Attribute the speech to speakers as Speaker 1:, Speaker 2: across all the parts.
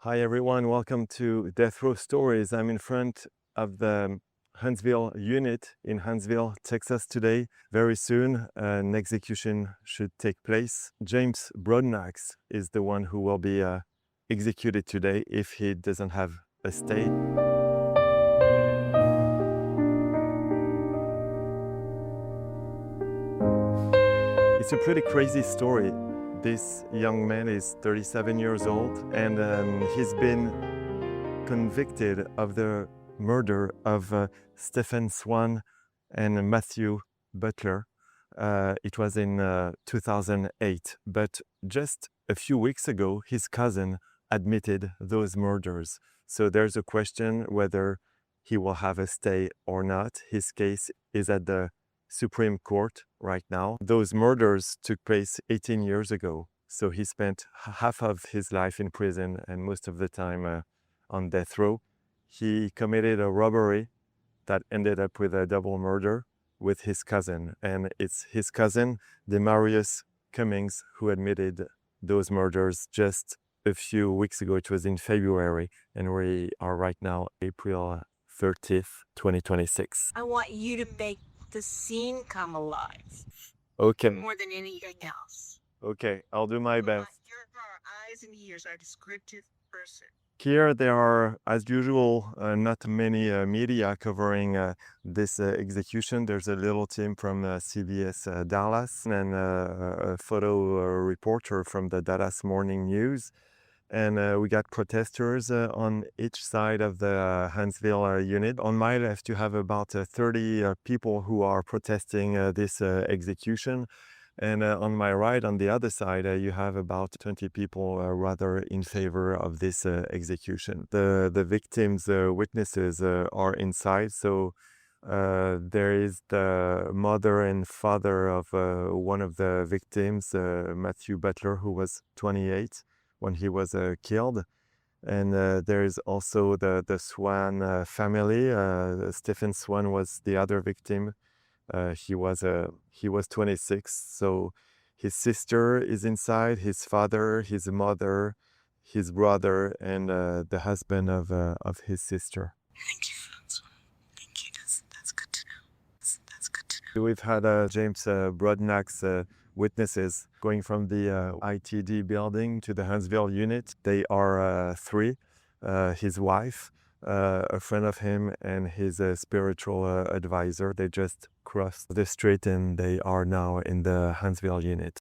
Speaker 1: Hi everyone, welcome to Death Row Stories. I'm in front of the Huntsville unit in Huntsville, Texas today. Very soon an execution should take place. James Broadnax is the one who will be executed today if he doesn't have a stay. It's a pretty crazy story. This young man is 37 years old and he's been convicted of the murder of Stephen Swan and Matthew Butler. It was in 2008, but just a few weeks ago, his cousin admitted those murders. So there's a question whether he will have a stay or not. His case is at the Supreme Court right now. Those murders took place 18 years ago. So he spent half of his life in prison and most of the time on death row. He committed a robbery that ended up with a double murder with his cousin. And it's his cousin, Demarius Cummings, who admitted those murders just a few weeks ago. It was in February, and we are right now April 30th, 2026.
Speaker 2: I want you to make the scene come alive
Speaker 1: Okay,
Speaker 2: more than anything else.
Speaker 1: okay, I'll do my best.
Speaker 2: Your eyes and ears are a descriptive person.
Speaker 1: Here there are, as usual, not many media covering this execution. There's a little team from CBS Dallas and a photo reporter from the Dallas Morning News. And we got protesters on each side of the Huntsville unit. On my left, you have about 30 people who are protesting this execution. And on my right, on the other side, you have about 20 people rather in favor of this execution. The victims' witnesses are inside. So there is the mother and father of one of the victims, Matthew Butler, who was 28 when he was killed. And there is also the Swan family. Stephen Swan was the other victim. He was 26, so his sister is inside, his father, his mother, his brother, and the husband of his sister.
Speaker 2: Thank you, Francois. Thank you. That's good to know. That's good to know.
Speaker 1: We've had James Broadnax witnesses going from the ITD building to the Huntsville unit. They are three: his wife, a friend of him, and his spiritual advisor. They just crossed the street and they are now in the Huntsville unit.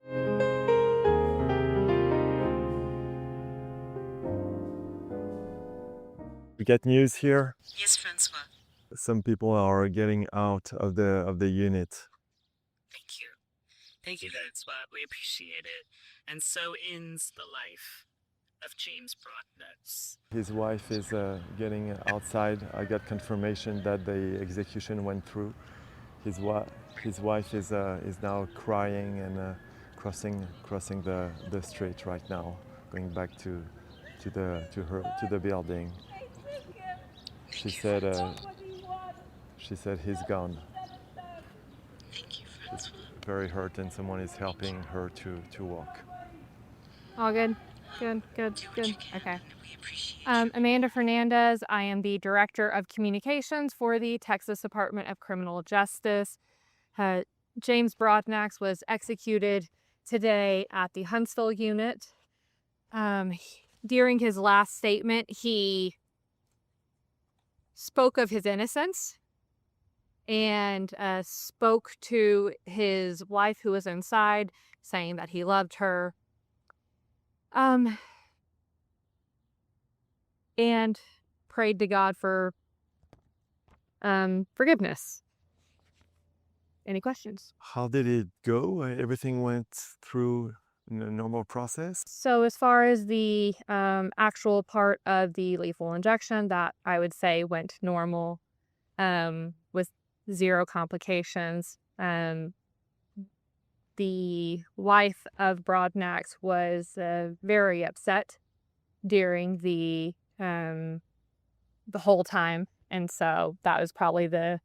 Speaker 1: We get news here.
Speaker 2: Yes, Francois.
Speaker 1: Some people are getting out of the unit.
Speaker 2: Thank you. Thank you, Francois. We appreciate it. And so ends the life of James Broadnax.
Speaker 1: His wife is getting outside. I got confirmation that the execution went through. His wife is now crying and crossing the street right now, going back to the building. She said he's gone.
Speaker 2: Thank you, Francois.
Speaker 1: She's very hurt, and someone is helping her to walk.
Speaker 3: All good? Good. Okay.
Speaker 2: We appreciate you.
Speaker 3: Amanda Fernandez. I am the Director of Communications for the Texas Department of Criminal Justice. James Broadnax was executed today at the Huntsville unit. During his last statement, he spoke of his innocence and spoke to his wife who was inside, saying that he loved her. And prayed to God for forgiveness. Any questions?
Speaker 1: How did it go? Everything went through a normal process?
Speaker 3: So as far as the actual part of the lethal injection, that I would say went normal with zero complications. The wife of Broadnax was very upset during the whole time, and so that was probably the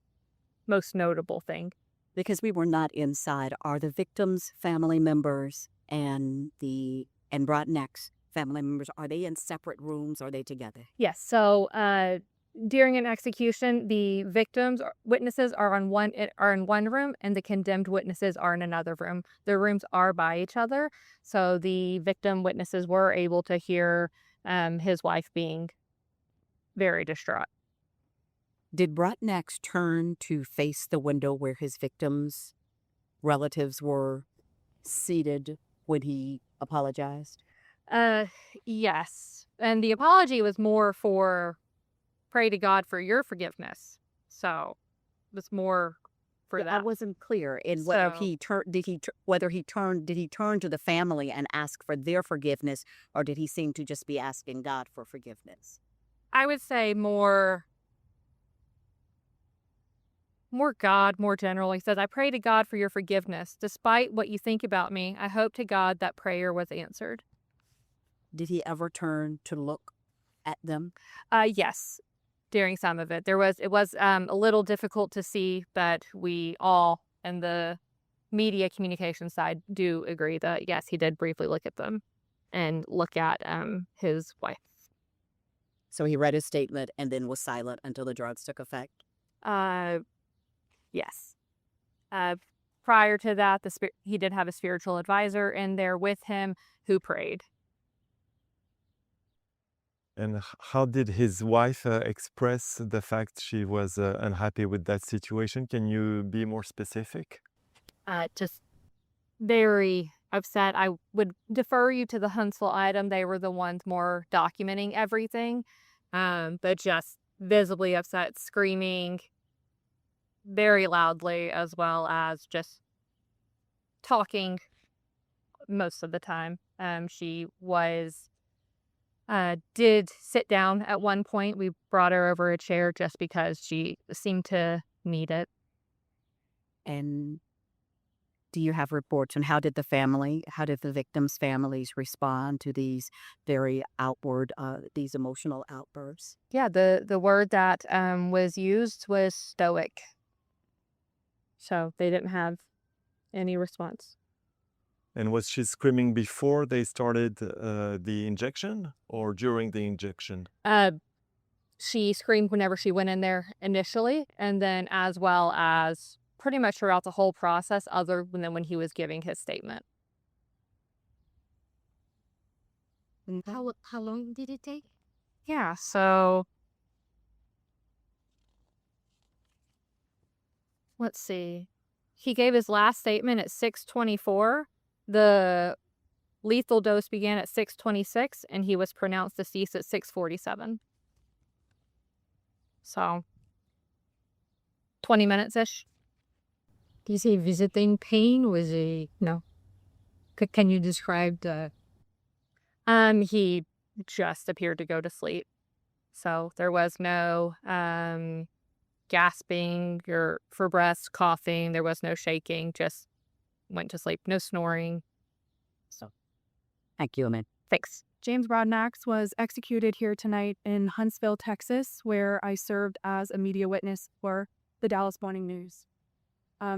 Speaker 3: most notable thing.
Speaker 4: Because we were not inside, are the victims' family members and Broadnax family members? Are they in separate rooms? Or are they together?
Speaker 3: Yes. So during an execution, the victims witnesses are in one room, and the condemned witnesses are in another room. The rooms are by each other, so the victim witnesses were able to hear his wife being very distraught.
Speaker 4: Did Broadnax turn to face the window where his victims' relatives were seated when he apologized?
Speaker 3: Yes, and the apology was more for pray to God for your forgiveness. So it was more for
Speaker 4: I
Speaker 3: that.
Speaker 4: wasn't clear in whether
Speaker 3: So-
Speaker 4: he turned. Did he turn to the family and ask for their forgiveness, or did he seem to just be asking God for forgiveness?
Speaker 3: I would say more God, more general. He says, I pray to God for your forgiveness. Despite what you think about me, I hope to God that prayer was answered.
Speaker 4: Did he ever turn to look at them?
Speaker 3: Yes, during some of it. It was a little difficult to see, but we all in the media communication side do agree that yes, he did briefly look at them and look at his wife.
Speaker 4: So he read his statement and then was silent until the drugs took effect?
Speaker 3: Yes. Prior to that, he did have a spiritual advisor in there with him who prayed.
Speaker 1: And how did his wife express the fact she was unhappy with that situation? Can you be more specific?
Speaker 3: Just very upset. I would defer you to the Huntsville item. They were the ones more documenting everything, but just visibly upset, screaming very loudly, as well as just talking most of the time. She did sit down at one point. We brought her over a chair just because she seemed to need it.
Speaker 4: And do you have reports on how did the victims' families respond to these very these emotional outbursts?
Speaker 3: Yeah, the word that was used was stoic. So they didn't have any response.
Speaker 1: And was she screaming before they started the injection or during the injection?
Speaker 3: She screamed whenever she went in there initially, and then as well as pretty much throughout the whole process, other than when he was giving his statement.
Speaker 5: How long did it take?
Speaker 3: Yeah, so let's see. He gave his last statement at 6:24. The lethal dose began at 6:26, and he was pronounced deceased at 6:47. So 20 minutes-ish.
Speaker 5: Did you say visiting pain? Was he no? Can you describe the?
Speaker 3: He just appeared to go to sleep. So there was no gasping or for breath, coughing. There was no shaking, just went to sleep. No snoring.
Speaker 4: So, thank you, Amin.
Speaker 3: Thanks.
Speaker 6: James Broadnax was executed here tonight in Huntsville, Texas, where I served as a media witness for the Dallas Morning News.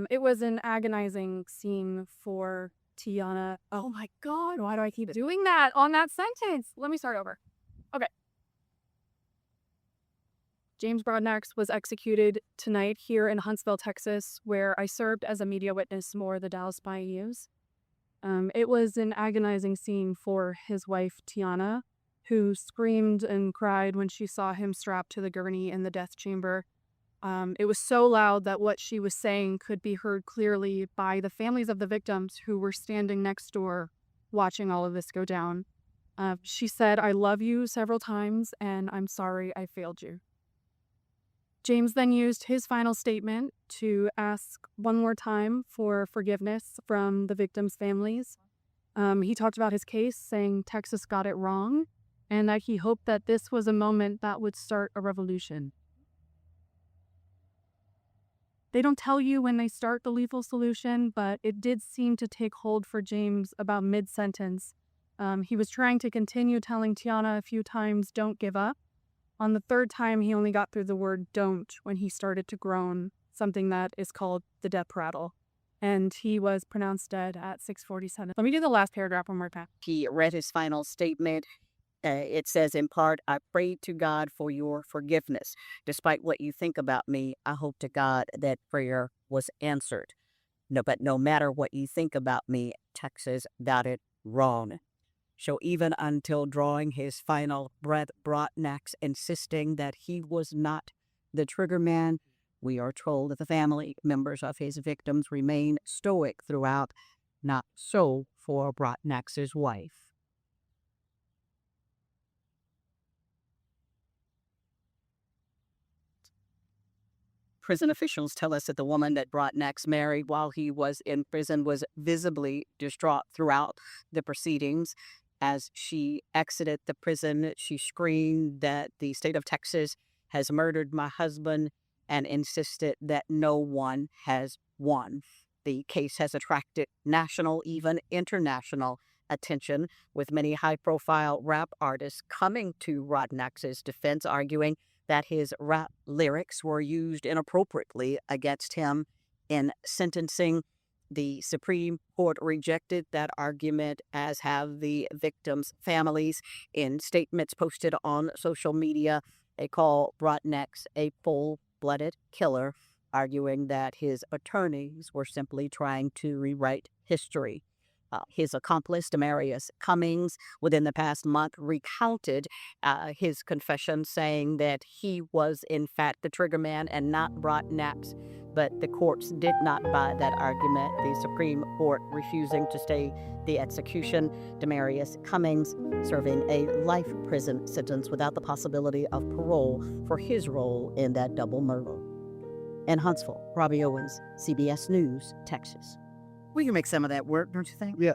Speaker 6: It was an agonizing scene for Tiana. Oh my God, why do I keep doing that on that sentence? Let me start over. Okay. James Broadnax was executed tonight here in Huntsville, Texas, where I served as a media witness for the Dallas Morning News. It was an agonizing scene for his wife, Tiana, who screamed and cried when she saw him strapped to the gurney in the death chamber. It was so loud that what she was saying could be heard clearly by the families of the victims who were standing next door watching all of this go down. She said, "I love you" several times, and "I'm sorry I failed you." James then used his final statement to ask one more time for forgiveness from the victims' families. He talked about his case, saying Texas got it wrong, and that he hoped that this was a moment that would start a revolution. They don't tell you when they start the lethal solution, but it did seem to take hold for James about mid-sentence. He was trying to continue telling Tiana a few times, "Don't give up." On the third time, he only got through the word "don't" when he started to groan, something that is called the death rattle. and he was pronounced dead at 6:47. Let me do the last paragraph one more time.
Speaker 4: He read his final statement. It says, in part, I prayed to God for your forgiveness. Despite what you think about me, I hope to God that prayer was answered. No, but no matter what you think about me, Texas got it wrong. So even until drawing his final breath, Broadnax insisting that he was not the trigger man, we are told that the family members of his victims remain stoic throughout. Not so for Broadnax's wife. Prison officials tell us that the woman that Broadnax married while he was in prison was visibly distraught throughout the proceedings. As she exited the prison, she screamed that the state of Texas has murdered my husband and insisted that no one has won. The case has attracted national, even international attention, with many high-profile rap artists coming to Broadnax's defense, arguing that his rap lyrics were used inappropriately against him in sentencing. The Supreme Court rejected that argument, as have the victims' families. In statements posted on social media, they call Broadnax a full-blooded killer, arguing that his attorneys were simply trying to rewrite history. His accomplice, Demarius Cummings, within the past month recounted his confession, saying that he was in fact the trigger man and not Broadnax. But the courts did not buy that argument, the Supreme Court refusing to stay the execution. Demarius Cummings serving a life prison sentence without the possibility of parole for his role in that double murder. In Huntsville, Robbie Owens, CBS News, Texas. We can make some of that work, don't you think?
Speaker 7: Yeah.